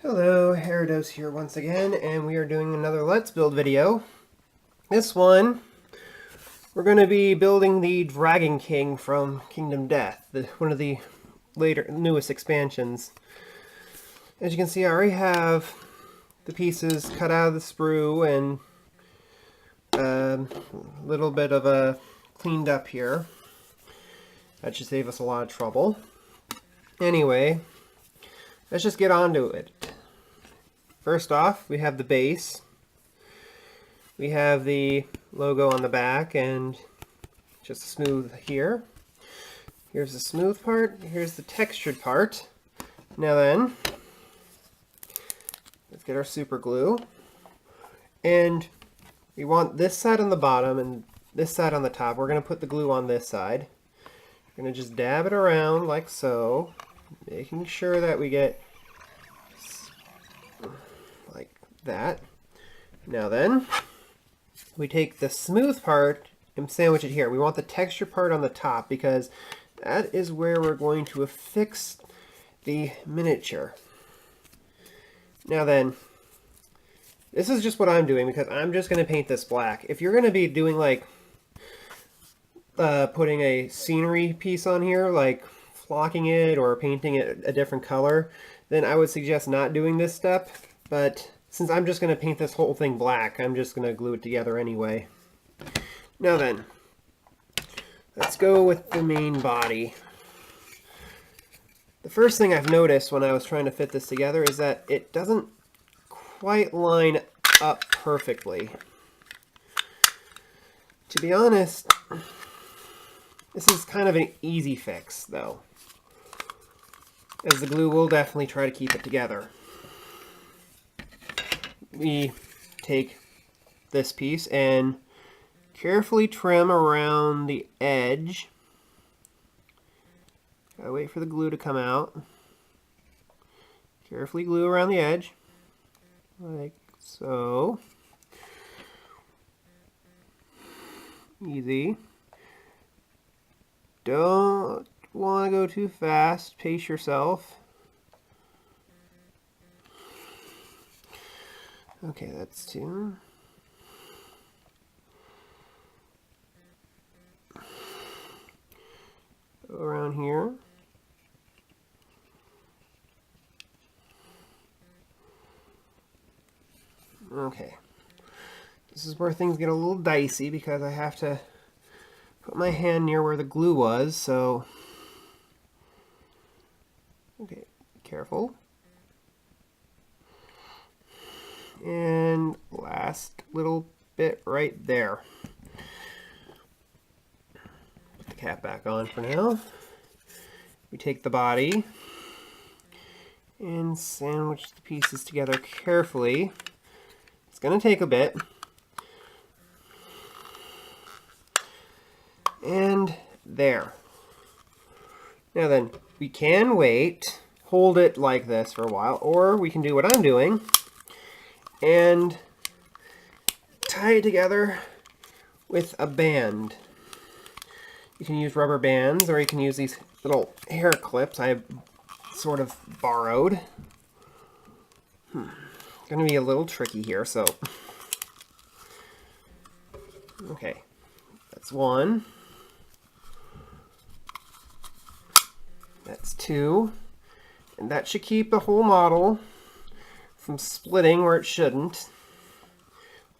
Hello, Heridos here once again, and we are doing another Let's Build video. This one, we're going to be building the Dragon King from Kingdom Death, one of the newest expansions. As you can see, I already have the pieces cut out of the sprue and a little bit of a cleaned up here. That should save us a lot of trouble. Anyway, let's just get on to it. First off, we have the base. We have the logo on the back and just a smooth here. Here's the smooth part. Here's the textured part. Now then, let's get our super glue. And we want this side on the bottom and this side on the top. We're going to put the glue on this side. We're going to just dab it around like so, making sure that we get like that. Now then, we take the smooth part and sandwich it here. We want the texture part on the top because that is where we're going to affix the miniature. Now then, this is just what I'm doing because I'm just going to paint this black. If you're going to be doing like putting a scenery piece on here, like flocking it or painting it a different color, then I would suggest not doing this step. But since I'm just going to paint this whole thing black, I'm just going to glue it together anyway. Now then, let's go with the main body. The first thing I've noticed when I was trying to fit this together is that it doesn't quite line up perfectly. To be honest, this is kind of an easy fix though, as the glue will definitely try to keep it together. We take this piece and carefully trim around the edge. Gotta wait for the glue to come out. Carefully glue around the edge, like so. Easy. Don't want to go too fast. Pace yourself. Okay, that's two. Go around here. Okay. This is where things get a little dicey because I have to put my hand near where the glue was, so... Okay, careful. And last little bit right there. Put the cap back on for now. We take the body and sandwich the pieces together carefully. It's going to take a bit. And there. Now then, we can wait, hold it like this for a while, or we can do what I'm doing and tie it together with a band. You can use rubber bands, or you can use these little hair clips I sort of borrowed. It's going to be a little tricky here, so... Okay, that's one. That's two. And that should keep the whole model from splitting where it shouldn't.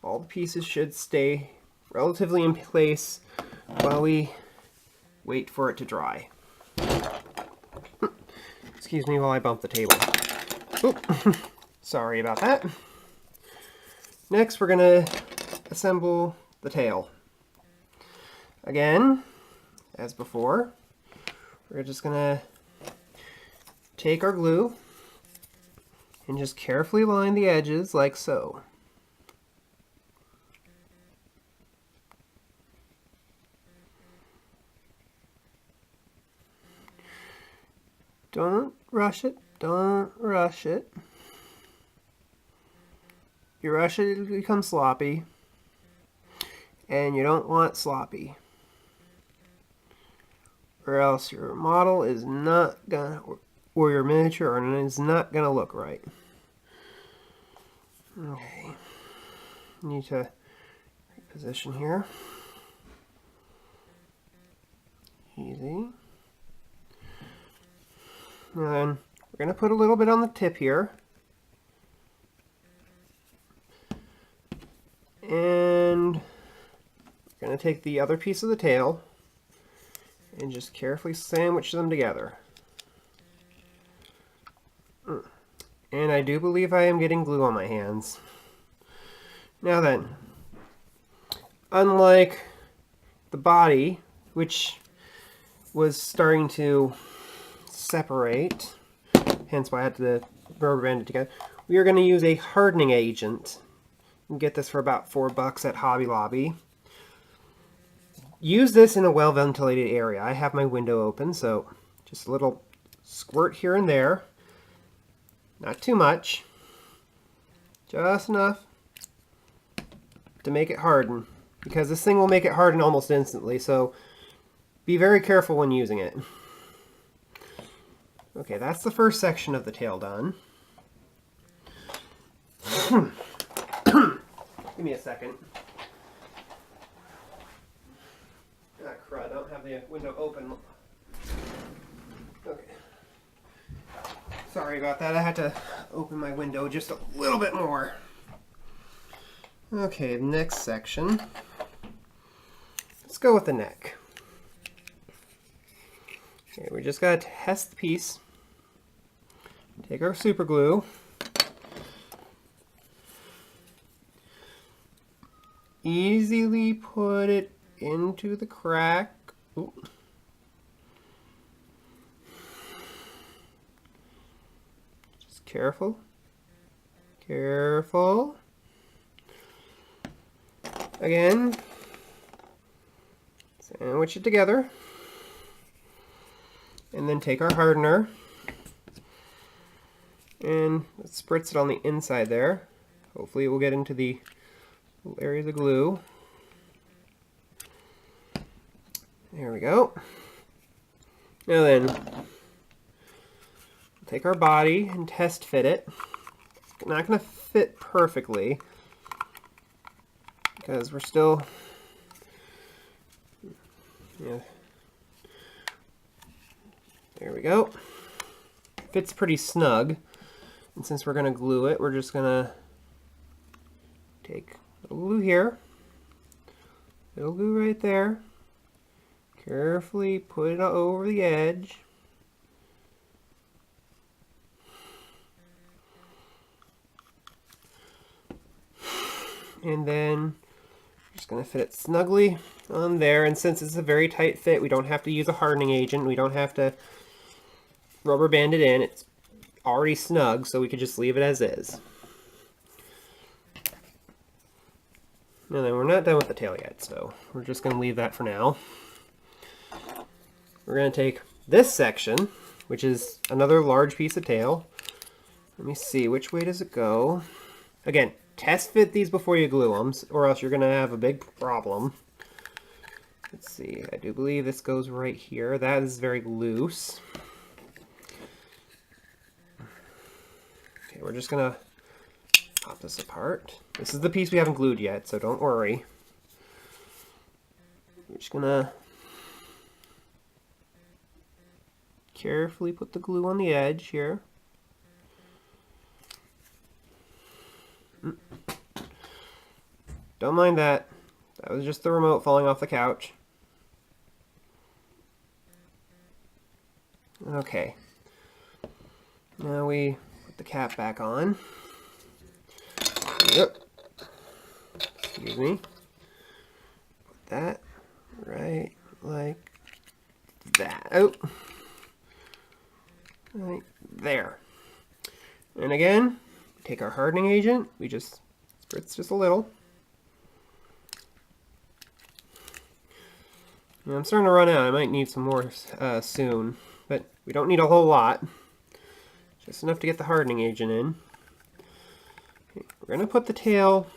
All the pieces should stay relatively in place while we wait for it to dry. Excuse me while I bump the table. Oop. Sorry about that. Next, we're going to assemble the tail. Again, as before, we're just going to take our glue and just carefully line the edges like so. Don't rush it. Don't rush it. If you rush it, it'll become sloppy. And you don't want sloppy. Or else your model is not gonna, or your miniature is not gonna look right. Okay. Need to position here. Easy. And then we're going to put a little bit on the tip here. And we're going to take the other piece of the tail and just carefully sandwich them together. And I do believe I am getting glue on my hands. Now then, unlike the body, which was starting to separate, hence why I had to rubber band it together, we are going to use a hardening agent. You can get this for about $4 at Hobby Lobby. Use this in a well-ventilated area. I have my window open, so just a little squirt here and there. Not too much. Just enough to make it harden, because this thing will make it harden almost instantly, so be very careful when using it. Okay, that's the first section of the tail done. Give me a second. Ah, crud, I don't have the window open. Okay. Sorry about that, I had to open my window just a little bit more. Okay, next section. Let's go with the neck. Okay, we just gotta test the piece. Take our super glue. Easily put it into the crack. Ooh. Just careful. Careful. Again. Sandwich it together. And then take our hardener and spritz it on the inside there. Hopefully it will get into the little areas of glue. There we go. Now then, take our body and test fit it. It's not going to fit perfectly because we're still, yeah. There we go. Fits pretty snug. And since we're going to glue it, we're just going to take a little glue here, little glue right there, carefully put it over the edge. And then just going to fit it snugly on there. And since it's a very tight fit, we don't have to use a hardening agent. We don't have to rubber band it in. It's already snug, so we could just leave it as is. Now then, we're not done with the tail yet, so we're just going to leave that for now. We're going to take this section, which is another large piece of tail. Let me see, which way does it go? Again, test fit these before you glue them, or else you're going to have a big problem. Let's see, I do believe this goes right here. That is very loose. Okay, we're just going to pop this apart. This is the piece we haven't glued yet, so don't worry. We're just going to carefully put the glue on the edge here. Don't mind that. That was just the remote falling off the couch. Okay. Now we put the cap back on. Yep. Excuse me. Put that right like that. Oh. Right there. And again, take our hardening agent. We just spritz just a little. Now I'm starting to run out. I might need some more soon, but we don't need a whole lot. Just enough to get the hardening agent in. Okay, we're going to put the tail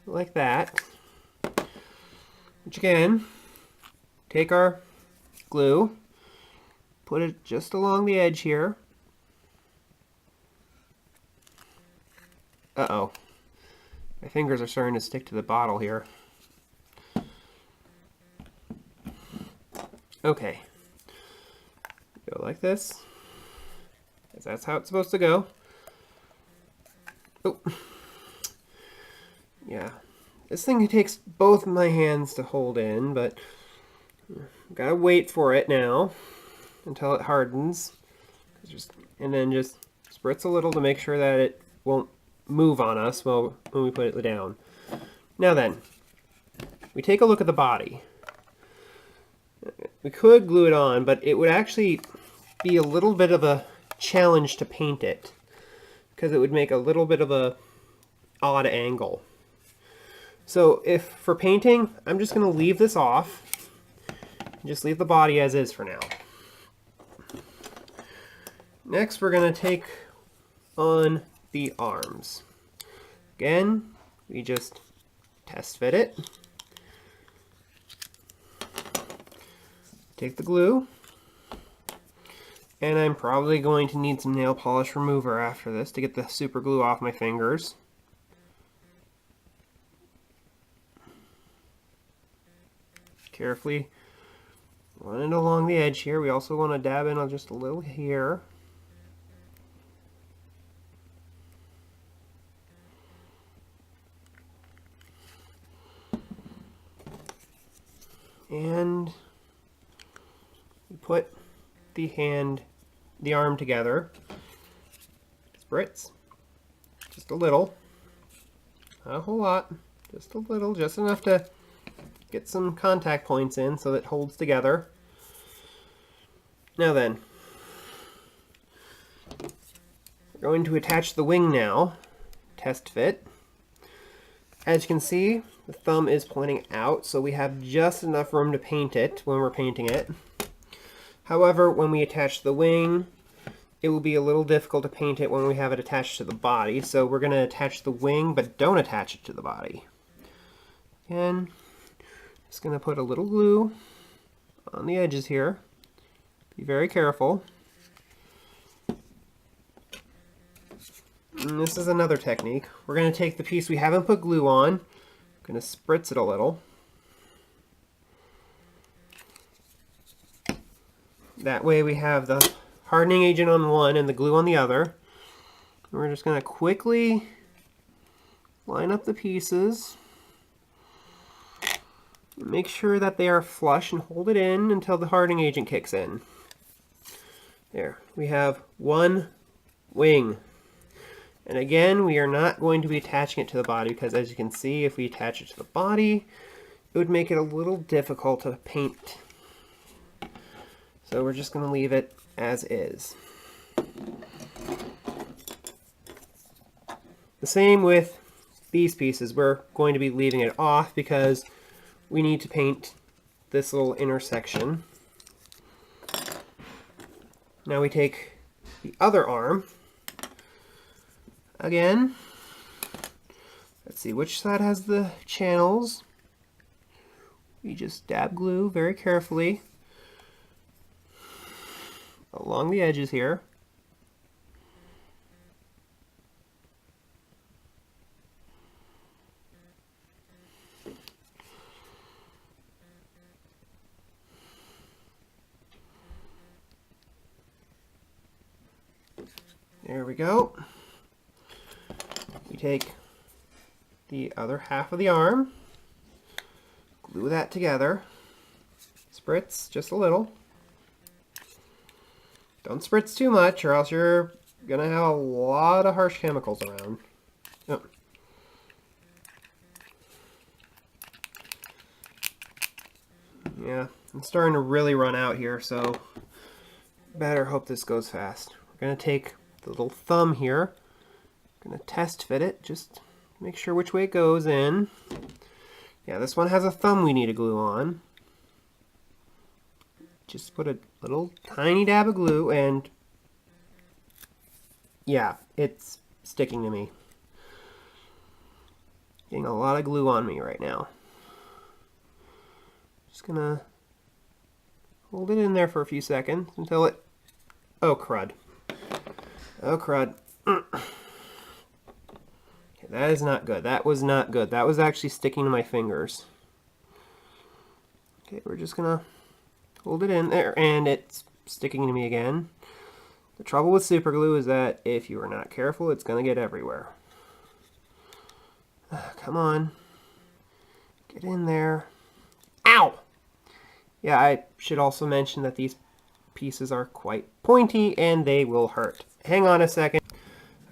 like that. Which again, take our glue, put it just along the edge here. Uh-oh. My fingers are starting to stick to the bottle here. Okay. Go like this. Because that's how it's supposed to go. Oh. Yeah. This thing takes both my hands to hold in, but gotta wait for it now until it hardens. And then just spritz a little to make sure that it won't move on us when we put it down. Now then, we take a look at the body. We could glue it on, but it would actually be a little bit of a challenge to paint it, because it would make a little bit of a odd angle. So if for painting, I'm just going to leave this off. Just leave the body as is for now. Next, we're going to take on the arms. Again, we just test fit it. Take the glue. And I'm probably going to need some nail polish remover after this to get the super glue off my fingers. Carefully run it along the edge here. We also want to dab in on just a little here. And we put the arm together. Spritz. Just a little. Not a whole lot. Just a little. Just enough to get some contact points in so that it holds together. Now then, we're going to attach the wing now. Test fit. As you can see, the thumb is pointing out, so we have just enough room to paint it when we're painting it. However, when we attach the wing, it will be a little difficult to paint it when we have it attached to the body, so we're going to attach the wing, but don't attach it to the body. Again, just going to put a little glue on the edges here. Be very careful. And this is another technique. We're going to take the piece we haven't put glue on, going to spritz it a little. That way we have the hardening agent on one and the glue on the other. And we're just going to quickly line up the pieces. Make sure that they are flush and hold it in until the hardening agent kicks in. There, we have one wing. And again, we are not going to be attaching it to the body because, as you can see, if we attach it to the body, it would make it a little difficult to paint. So we're just going to leave it as is. The same with these pieces. We're going to be leaving it off because we need to paint this little intersection. Now we take the other arm. Again, let's see which side has the channels. We just dab glue very carefully along the edges here. There we go. We take the other half of the arm, glue that together, spritz just a little. Don't spritz too much or else you're going to have a lot of harsh chemicals around. Oh. Yeah, I'm starting to really run out here, so better hope this goes fast. We're going to take the little thumb here. Going to test fit it, just make sure which way it goes in. Yeah, this one has a thumb we need to glue on. Just put a little tiny dab of glue and yeah, it's sticking to me. Getting a lot of glue on me right now. Just gonna hold it in there for a few seconds until it... Oh crud. Oh crud. That is not good. That was not good. That was actually sticking to my fingers. Okay, we're just gonna hold it in there, and it's sticking to me again. The trouble with super glue is that if you are not careful, it's gonna get everywhere. Come on. Get in there. Ow! Yeah, I should also mention that these pieces are quite pointy and they will hurt. Hang on a second.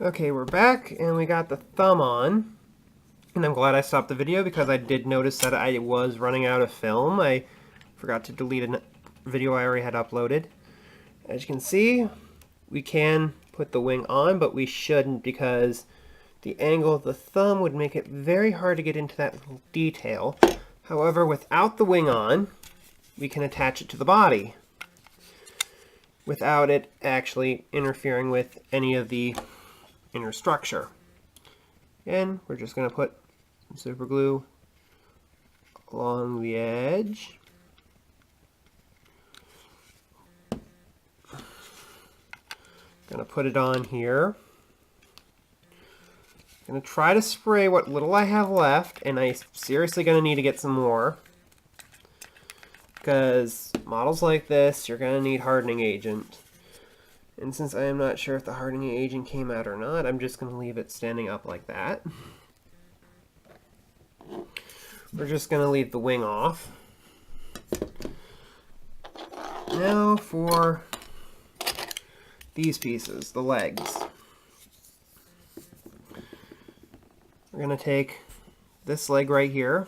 Okay, we're back and we got the thumb on. And I'm glad I stopped the video because I did notice that I was running out of film. I forgot to delete a video I already had uploaded. As you can see, we can put the wing on, but we shouldn't because the angle of the thumb would make it very hard to get into that little detail. However, without the wing on, we can attach it to the body without it actually interfering with any of the inner structure. And we're just going to put some super glue along the edge. Going to put it on here. Going to try to spray what little I have left, and I'm seriously going to need to get some more. Because models like this, you're going to need hardening agent. And since I am not sure if the hardening agent came out or not, I'm just going to leave it standing up like that. We're just going to leave the wing off. Now for these pieces, the legs. We're going to take this leg right here.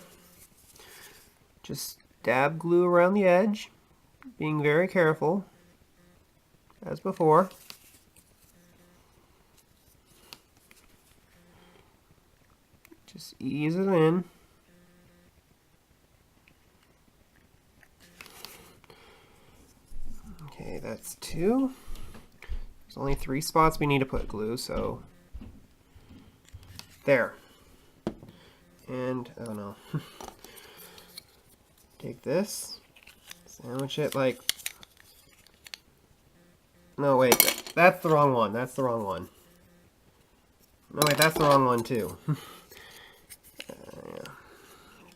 Just dab glue around the edge, being very careful, as before. Just ease it in. Okay, that's 2. There's only 3 spots we need to put glue, so there. And, oh no. Take this, sandwich it like, no wait, that's the wrong one, that's the wrong one. No wait, that's the wrong one too. Yeah.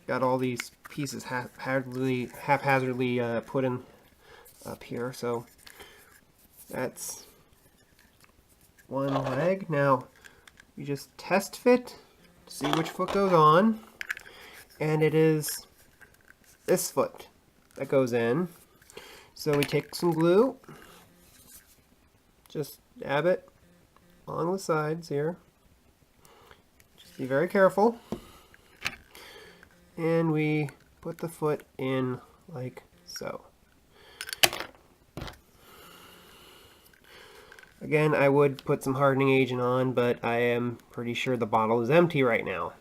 Got all these pieces haphazardly put in up here, so that's one leg. Now, you just test fit to see which foot goes on, and it is this foot that goes in. So we take some glue, just dab it along the sides here. Just be very careful. And we put the foot in like so. Again, I would put some hardening agent on, but I am pretty sure the bottle is empty right now.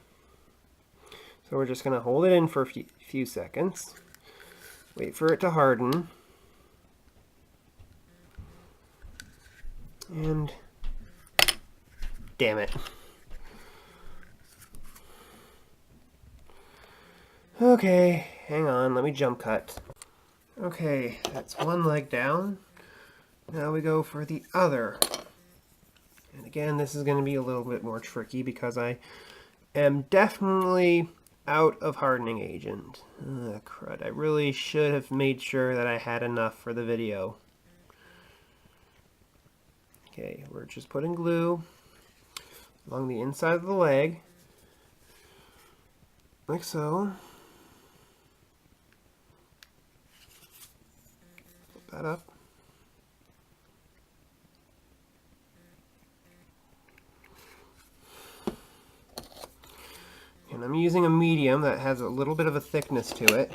So we're just going to hold it in for a few seconds, wait for it to harden, and damn it. Okay, hang on, let me jump cut. Okay, that's one leg down. Now we go for the other. And again, this is going to be a little bit more tricky because I am definitely out of hardening agent. Crud, I really should have made sure that I had enough for the video. Okay, we're just putting glue along the inside of the leg, like so. Put that up. And I'm using a medium that has a little bit of a thickness to it.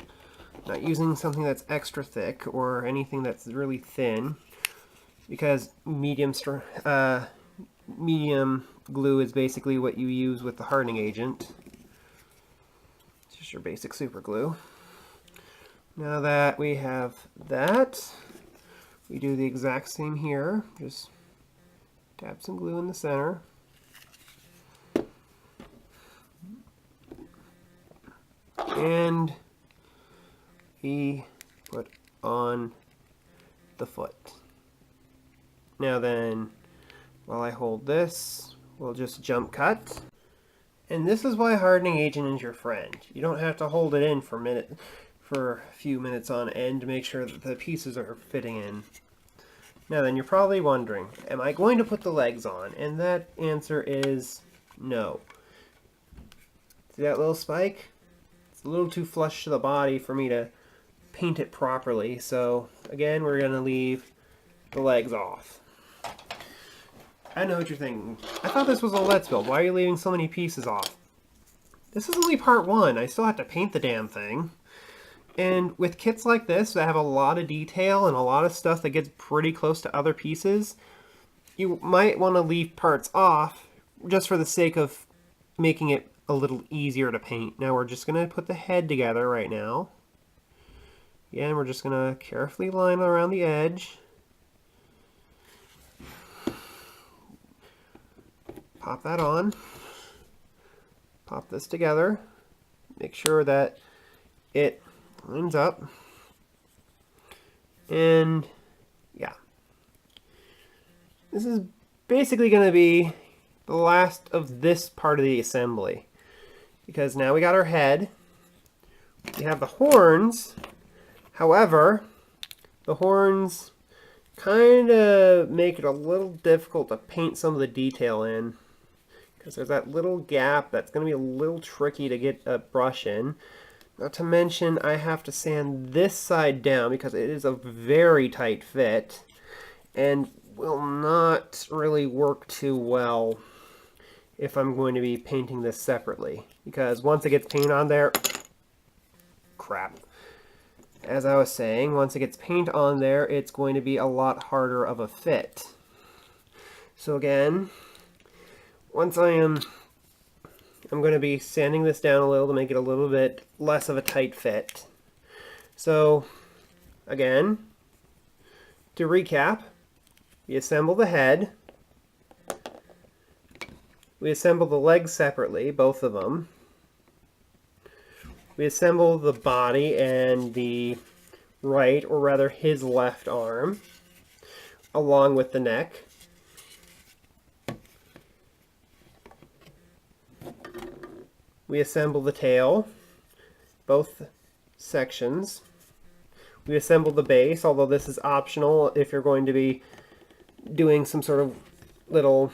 Not using something that's extra thick or anything that's really thin, because medium glue is basically what you use with the hardening agent. It's just your basic super glue. Now that we have that, we do the exact same here. Just dab some glue in the center. And we put on the foot. Now then, while I hold this, we'll just jump cut. And this is why hardening agent is your friend. You don't have to hold it in for a few minutes on end to make sure that the pieces are fitting in. Now then, you're probably wondering, am I going to put the legs on? And that answer is no. See that little spike? It's a little too flush to the body for me to paint it properly. So again, we're going to leave the legs off. I know what you're thinking. I thought this was a Let's Build. Why are you leaving so many pieces off? This is only part one. I still have to paint the damn thing. And with kits like this that have a lot of detail and a lot of stuff that gets pretty close to other pieces, you might want to leave parts off just for the sake of making it a little easier to paint. Now we're just going to put the head together right now. Again, we're just going to carefully line around the edge. Pop that on. Pop this together. Make sure that it lines up. And yeah. This is basically going to be the last of this part of the assembly. Because now we got our head. We have the horns. However, the horns kind of make it a little difficult to paint some of the detail in. Because there's that little gap that's going to be a little tricky to get a brush in. Not to mention I have to sand this side down because it is a very tight fit and will not really work too well if I'm going to be painting this separately. Because once it gets paint on there, crap. As I was saying, once it gets paint on there, it's going to be a lot harder of a fit. So again, once I'm going to be sanding this down a little to make it a little bit less of a tight fit. So again, to recap, we assemble the head. We assemble the legs separately, both of them. We assemble the body and the right, or rather his left arm, along with the neck. We assemble the tail, both sections. We assemble the base, although this is optional if you're going to be doing some sort of little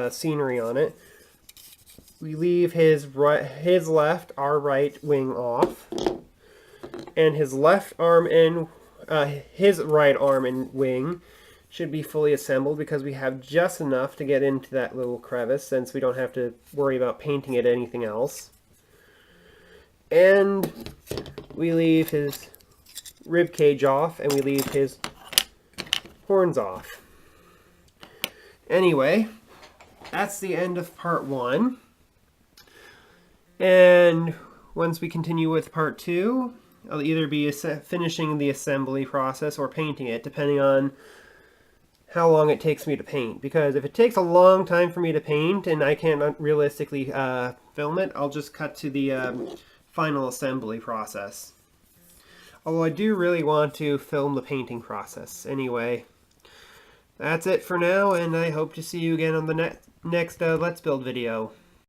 scenery on it. We leave his left, our right wing off, and his left arm and his right arm and wing should be fully assembled because we have just enough to get into that little crevice since we don't have to worry about painting it anything else. And we leave his rib cage off and we leave his horns off. Anyway, that's the end of part one. And once we continue with part two, I'll either be finishing the assembly process or painting it, depending on how long it takes me to paint. Because if it takes a long time for me to paint and I can't realistically film it, I'll just cut to the final assembly process. Although I do really want to film the painting process. Anyway, that's it for now, and I hope to see you again on the next Let's Build video.